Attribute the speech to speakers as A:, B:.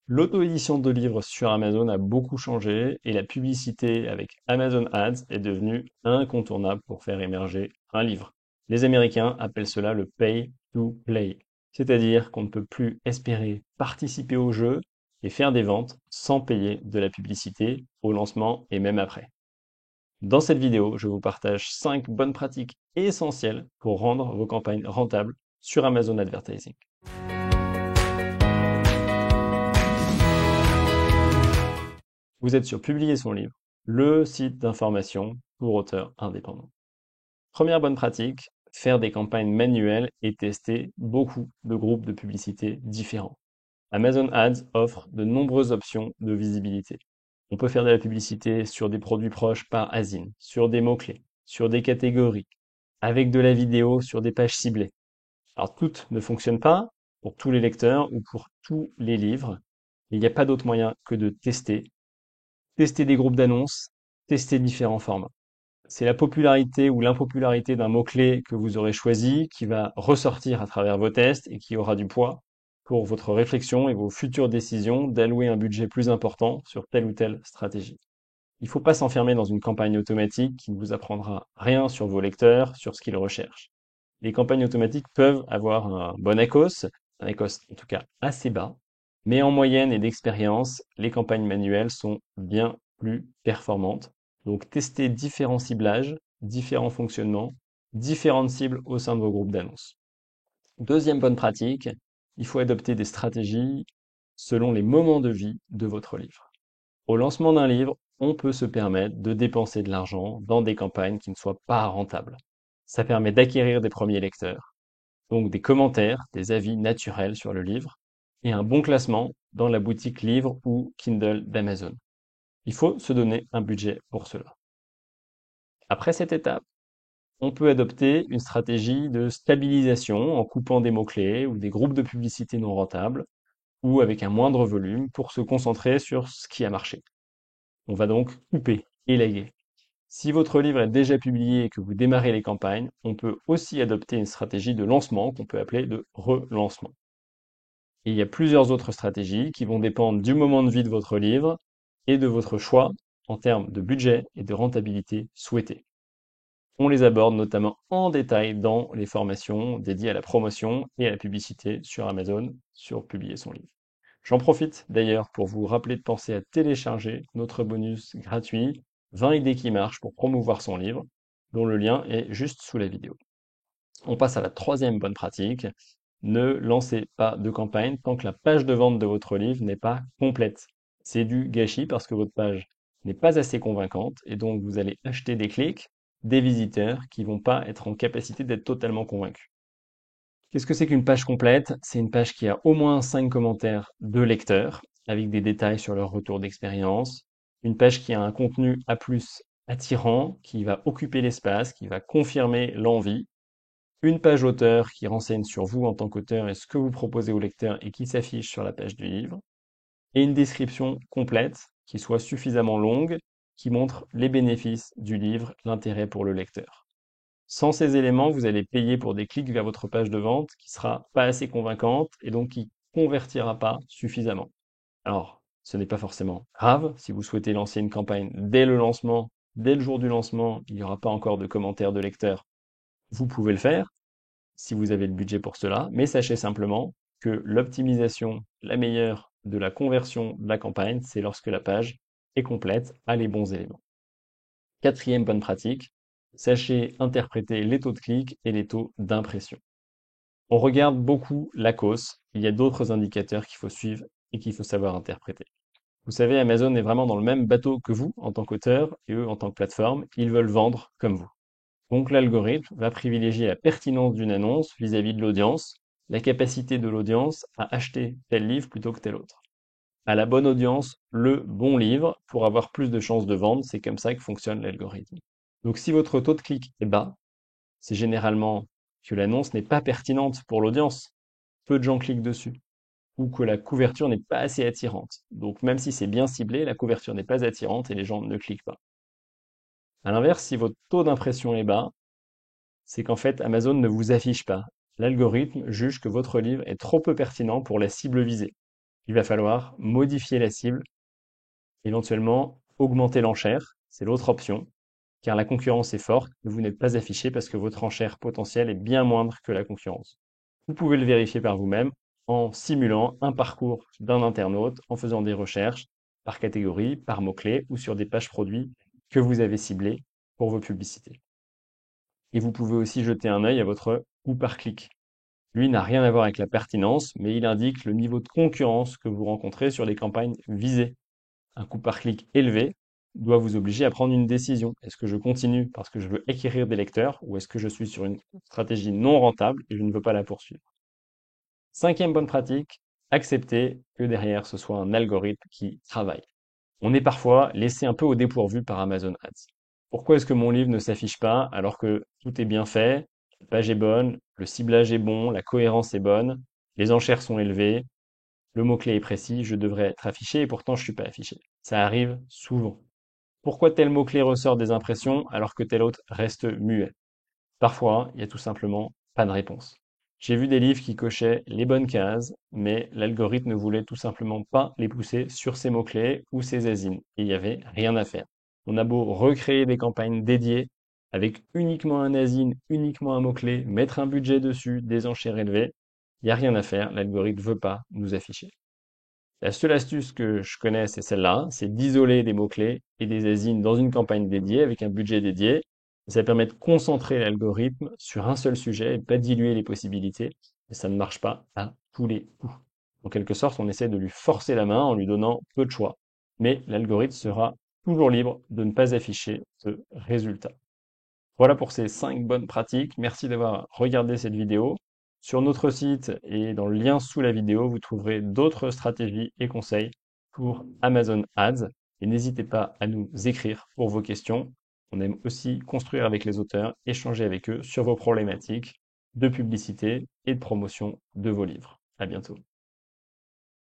A: L'auto-édition de livres sur Amazon a beaucoup changé et la publicité avec Amazon Ads est devenue incontournable pour faire émerger un livre. Les Américains appellent cela le pay to play, c'est-à-dire qu'on ne peut plus espérer participer au jeu et faire des ventes sans payer de la publicité au lancement et même après. Dans cette vidéo, je vous partage 5 bonnes pratiques essentielles pour rendre vos campagnes rentables sur Amazon Advertising. Vous êtes sur Publier son livre, le site d'information pour auteurs indépendants. Première bonne pratique, faire des campagnes manuelles et tester beaucoup de groupes de publicité différents. Amazon Ads offre de nombreuses options de visibilité. On peut faire de la publicité sur des produits proches par ASIN, sur des mots-clés, sur des catégories, avec de la vidéo sur des pages ciblées. Alors toutes ne fonctionnent pas pour tous les lecteurs ou pour tous les livres. Il n'y a pas d'autre moyen que de tester des groupes d'annonces, tester différents formats. C'est la popularité ou l'impopularité d'un mot-clé que vous aurez choisi qui va ressortir à travers vos tests et qui aura du poids pour votre réflexion et vos futures décisions d'allouer un budget plus important sur telle ou telle stratégie. Il ne faut pas s'enfermer dans une campagne automatique qui ne vous apprendra rien sur vos lecteurs, sur ce qu'ils recherchent. Les campagnes automatiques peuvent avoir un bon ACoS, un ACoS en tout cas assez bas, mais en moyenne et d'expérience, les campagnes manuelles sont bien plus performantes. Donc testez différents ciblages, différents fonctionnements, différentes cibles au sein de vos groupes d'annonces. Deuxième bonne pratique, il faut adopter des stratégies selon les moments de vie de votre livre. Au lancement d'un livre, on peut se permettre de dépenser de l'argent dans des campagnes qui ne soient pas rentables. Ça permet d'acquérir des premiers lecteurs, donc des commentaires, des avis naturels sur le livre, et un bon classement dans la boutique livre ou Kindle d'Amazon. Il faut se donner un budget pour cela. Après cette étape, on peut adopter une stratégie de stabilisation en coupant des mots-clés ou des groupes de publicité non rentables, ou avec un moindre volume pour se concentrer sur ce qui a marché. On va donc couper, élaguer. Si votre livre est déjà publié et que vous démarrez les campagnes, on peut aussi adopter une stratégie de lancement qu'on peut appeler de relancement. Et il y a plusieurs autres stratégies qui vont dépendre du moment de vie de votre livre et de votre choix en termes de budget et de rentabilité souhaité. On les aborde notamment en détail dans les formations dédiées à la promotion et à la publicité sur Amazon, sur Publier son livre. J'en profite d'ailleurs pour vous rappeler de penser à télécharger notre bonus gratuit 20 idées qui marchent pour promouvoir son livre, dont le lien est juste sous la vidéo. On passe à la troisième bonne pratique. Ne lancez pas de campagne tant que la page de vente de votre livre n'est pas complète. C'est du gâchis parce que votre page n'est pas assez convaincante et donc vous allez acheter des clics, des visiteurs qui vont pas être en capacité d'être totalement convaincus. Qu'est-ce que c'est qu'une page complète? C'est une page qui a au moins 5 commentaires de lecteurs, avec des détails sur leur retour d'expérience. Une page qui a un contenu A+, attirant, qui va occuper l'espace, qui va confirmer l'envie. Une page auteur qui renseigne sur vous en tant qu'auteur et ce que vous proposez au lecteur et qui s'affiche sur la page du livre. Et une description complète qui soit suffisamment longue, qui montre les bénéfices du livre, l'intérêt pour le lecteur. Sans ces éléments, vous allez payer pour des clics vers votre page de vente qui sera pas assez convaincante et donc qui convertira pas suffisamment. Alors, ce n'est pas forcément grave. Si vous souhaitez lancer une campagne dès le lancement, dès le jour du lancement, il n'y aura pas encore de commentaires de lecteurs, vous pouvez le faire si vous avez le budget pour cela, mais sachez simplement que l'optimisation la meilleure de la conversion de la campagne, c'est lorsque la page est complète, a les bons éléments. Quatrième bonne pratique, sachez interpréter les taux de clic et les taux d'impression. On regarde beaucoup la cause, il y a d'autres indicateurs qu'il faut suivre et qu'il faut savoir interpréter. Vous savez, Amazon est vraiment dans le même bateau que vous en tant qu'auteur et eux en tant que plateforme, ils veulent vendre comme vous. Donc l'algorithme va privilégier la pertinence d'une annonce vis-à-vis de l'audience, la capacité de l'audience à acheter tel livre plutôt que tel autre. À la bonne audience, le bon livre pour avoir plus de chances de vendre, c'est comme ça que fonctionne l'algorithme. Donc si votre taux de clic est bas, c'est généralement que l'annonce n'est pas pertinente pour l'audience. Peu de gens cliquent dessus. Ou que la couverture n'est pas assez attirante. Donc même si c'est bien ciblé, la couverture n'est pas attirante et les gens ne cliquent pas. À l'inverse, si votre taux d'impression est bas, c'est qu'en fait Amazon ne vous affiche pas. L'algorithme juge que votre livre est trop peu pertinent pour la cible visée. Il va falloir modifier la cible, éventuellement augmenter l'enchère, c'est l'autre option, car la concurrence est forte, mais vous n'êtes pas affiché parce que votre enchère potentielle est bien moindre que la concurrence. Vous pouvez le vérifier par vous-même en simulant un parcours d'un internaute, en faisant des recherches par catégorie, par mots-clés ou sur des pages produits que vous avez ciblées pour vos publicités. Et vous pouvez aussi jeter un œil à votre coût par clic. Lui n'a rien à voir avec la pertinence, mais il indique le niveau de concurrence que vous rencontrez sur les campagnes visées. Un coût par clic élevé doit vous obliger à prendre une décision. Est-ce que je continue parce que je veux acquérir des lecteurs ou est-ce que je suis sur une stratégie non rentable et je ne veux pas la poursuivre? Cinquième bonne pratique, accepter que derrière ce soit un algorithme qui travaille. On est parfois laissé un peu au dépourvu par Amazon Ads. Pourquoi est-ce que mon livre ne s'affiche pas alors que tout est bien fait, la page est bonne, le ciblage est bon, la cohérence est bonne, les enchères sont élevées, le mot-clé est précis, je devrais être affiché et pourtant je suis pas affiché. Ça arrive souvent. Pourquoi tel mot-clé ressort des impressions alors que tel autre reste muet? Parfois, il y a tout simplement pas de réponse. J'ai vu des livres qui cochaient les bonnes cases, mais l'algorithme ne voulait tout simplement pas les pousser sur ces mots-clés ou ces asines. Et il n'y avait rien à faire. On a beau recréer des campagnes dédiées avec uniquement un asine, uniquement un mot-clé, mettre un budget dessus, des enchères élevées, il n'y a rien à faire. L'algorithme ne veut pas nous afficher. La seule astuce que je connais, c'est celle-là, c'est d'isoler des mots-clés et des asines dans une campagne dédiée avec un budget dédié. Ça permet de concentrer l'algorithme sur un seul sujet et pas diluer les possibilités. Et ça ne marche pas à tous les coups. En quelque sorte, on essaie de lui forcer la main en lui donnant peu de choix. Mais l'algorithme sera toujours libre de ne pas afficher ce résultat. Voilà pour ces 5 bonnes pratiques. Merci d'avoir regardé cette vidéo. Sur notre site et dans le lien sous la vidéo, vous trouverez d'autres stratégies et conseils pour Amazon Ads. Et n'hésitez pas à nous écrire pour vos questions. On aime aussi construire avec les auteurs, échanger avec eux sur vos problématiques de publicité et de promotion de vos livres. À bientôt.